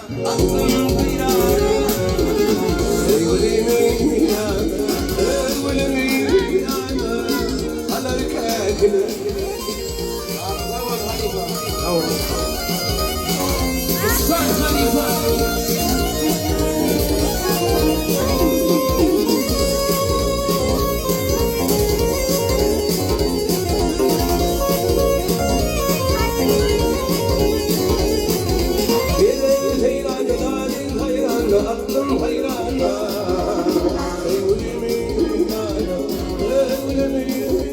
aklım hayranı. Sevgilimin yanı, sevgilimin yanı, alırken gülüm. Ustaz Halifa. Aklım hayranı, sevgilimin yanı, sevgilimin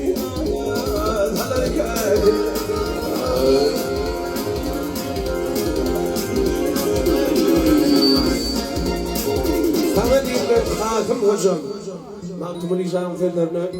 yanı, alırken gülüm. Sana diyeyim ben Kasım Hocam. Mahkumul İşan'ın sözlerine